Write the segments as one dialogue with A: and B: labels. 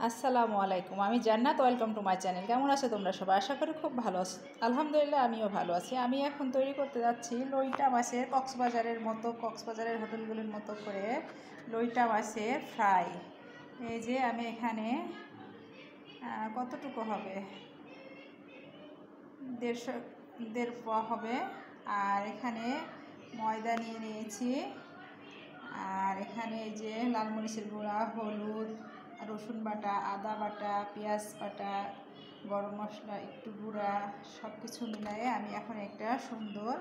A: আসসালামু আলাইকুম, আমি জান্নাত। Welcome to my channel. কেমন আছো তোমরা সবাই? আশা করি খুব ভালো আছো। আলহামদুলিল্লাহ, আমিও ভালো আছি। আমি এখন তৈরি করতে যাচ্ছি লইটা মাছের, কক্সবাজারের হোটেলগুলির মতো করে লইটা মাছের ফ্রাই। এই যে আমি এখানে কতটুকু হবে, 1.5 পোয়া হবে। আর এখানে ময়দা নিয়ে নিয়েছি। আর এখানে এই যে লাল মরিচের গুঁড়া, হলুদ, রসুন বাটা, আদা বাটা, পেঁয়াজ বাটা, গরম মশলা একটু গুঁড়া, সব কিছু মিলিয়ে আমি এখন একটা সুন্দর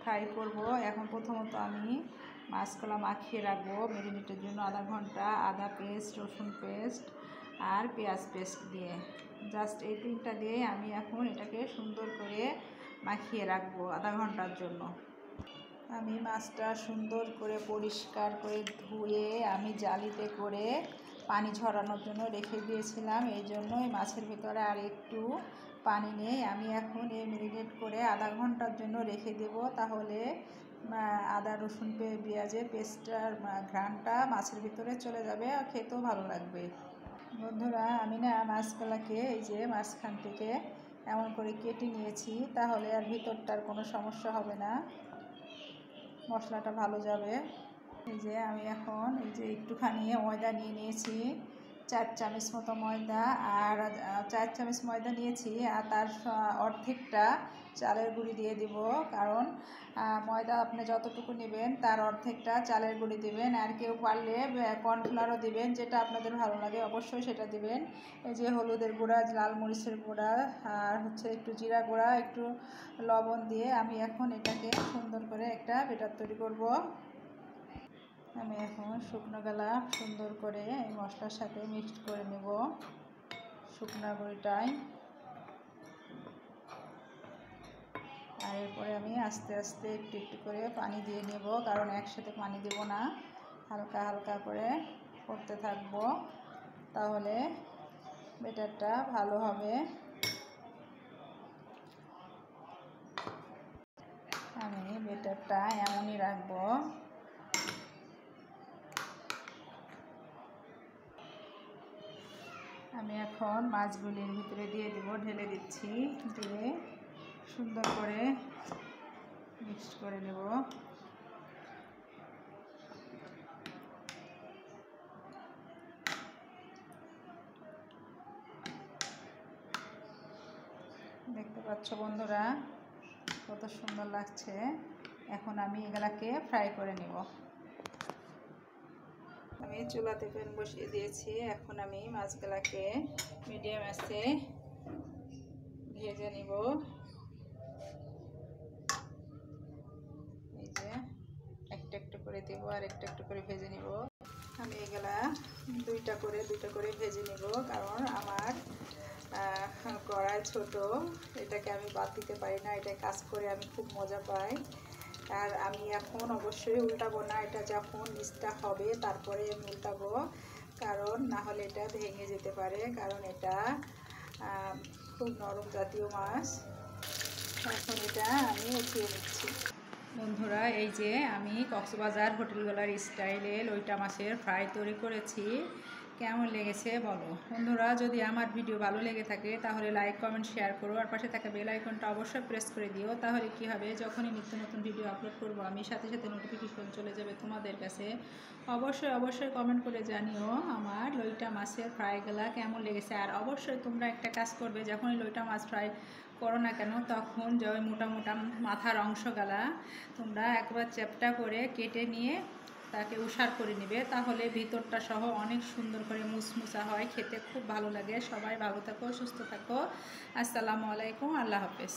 A: ফ্রাই করব। এখন প্রথমত আমি মাছগুলো মাখিয়ে রাখবো ম্যারিনেটের জন্য আধা ঘন্টা। আদা পেস্ট, রসুন পেস্ট আর পেঁয়াজ পেস্ট দিয়ে, জাস্ট এই 3টা দিয়ে আমি এখন এটাকে সুন্দর করে মাখিয়ে রাখবো আধা ঘন্টার জন্য। আমি মাছটা সুন্দর করে পরিষ্কার করে ধুয়ে আমি জালিতে করে পানি ঝরানোর জন্য রেখে দিয়েছিলাম। এই জন্যই মাছের ভিতরে আর একটু পানি নেই। আমি এখন এই ম্যারিনেট করে আধা ঘন্টার জন্য রেখে দেব। তাহলে আদা রসুন পেঁয়াজের পেস্টটার ঘ্রাণটা মাছের ভিতরে চলে যাবে আর খেতেও ভালো লাগবে। বন্ধুরা, আমি না মাছগুলোকে এই যে মাঝখান থেকে এমন করে কেটে নিয়েছি, তাহলে আর ভিতরটার কোনো সমস্যা হবে না, মশলাটা ভালো যাবে। এই যে আমি এখন এই যে একটুখানি ময়দা নিয়ে নিয়েছি, 4 চামচ মতো ময়দা। আর 4 চামচ ময়দা নিয়েছি, আর তার অর্ধেকটা চালের গুঁড়ি দিয়ে দিব। কারণ ময়দা আপনি যতটুকু নেবেন তার অর্ধেকটা চালের গুঁড়ি দেবেন। আর কেউ পারলে কর্নফ্লাওয়ারও দেবেন, যেটা আপনাদের ভালো লাগে অবশ্যই সেটা দেবেন। এই যে হলুদের গুঁড়া, লাল মরিচের গুঁড়া, আর হচ্ছে একটু জিরা গুঁড়া, একটু লবণ দিয়ে আমি এখন এটাকে সুন্দর করে একটা ব্যাটার তৈরি করব। আমি এখন শুকনো গলা সুন্দর করে এই মশলার সাথে মিক্সড করে নেব শুকনো গুঁড়িটাই। আর এরপরে আমি আস্তে আস্তে একটু একটু করে পানি দিয়ে নেব, কারণ একসাথে পানি দেব না, হালকা হালকা করে করতে থাকবো, তাহলে ব্যাটারটা ভালো হবে। আমি ব্যাটারটা এমনই রাখবো। আমি এখন মাছগুলির ভিতরে দিয়ে দেব, ঢেলে দিচ্ছি, দিয়ে সুন্দর করে মিক্স করে নেব। দেখতে পাচ্ছ বন্ধুরা কত সুন্দর লাগছে। এখন আমি এগুলাকে ফ্রাই করে নেব। আমি চুলাতে প্যান বসিয়ে দিয়েছি। এখন আমি মাছগুলাকে মিডিয়াম আঁচে ভেজে নিব। এই যে একটা একটা করে দেবো আর একটা একটা করে ভেজে নিব। আমি এগুলা দুইটা করে ভেজে নিব, কারণ আমার কড়াই ছোট, এটাকে আমি বাদ দিতে পারি না। এটা কাজ করে আমি খুব মজা পাই। আর আমি এখন অবশ্যই উল্টাবো না, এটা যখন নিচটা হবে তারপরে আমি উল্টাবো, কারণ না হলে এটা ভেঙে যেতে পারে, কারণ এটা খুব নরম জাতীয় মাছ। এখন এটা আমি উঠিয়ে নিচ্ছি। বন্ধুরা, এই যে আমি কক্সবাজার হোটেলওয়ালার স্টাইলে লইটা মাছের ফ্রাই তৈরি করেছি। কেমন লেগেছে বলো বন্ধুরা? যদি আমার ভিডিও ভালো লেগে থাকে তাহলে লাইক, কমেন্ট, শেয়ার করো। আর পাশে থাকা বেল আইকনটা অবশ্যই প্রেস করে দিও। তাহলে কি হবে, যখনই নিত্য নতুন ভিডিও আপলোড করব আমি সাথে সাথে নোটিফিকেশন চলে যাবে তোমাদের কাছে। অবশ্যই কমেন্ট করে জানিও আমার লইটা মাছের ফ্রাইগুলা কেমন লেগেছে। আর অবশ্যই তোমরা একটা কাজ করবে, যখনই লইটা মাছ ফ্রাই করো না কেন, তখন যে মোটা মোটা মাথার অংশগুলা তোমরা একবার চ্যাপটা করে কেটে নিয়ে তাকে উষার করে নেবে, তাহলে ভিতরটা সহ অনেক সুন্দর করে মুচমুচা হয়, খেতে খুব ভালো লাগে। সবাই ভালো থাকো, সুস্থ থাকো। আসসালামু আলাইকুম, আল্লাহ হাফেজ।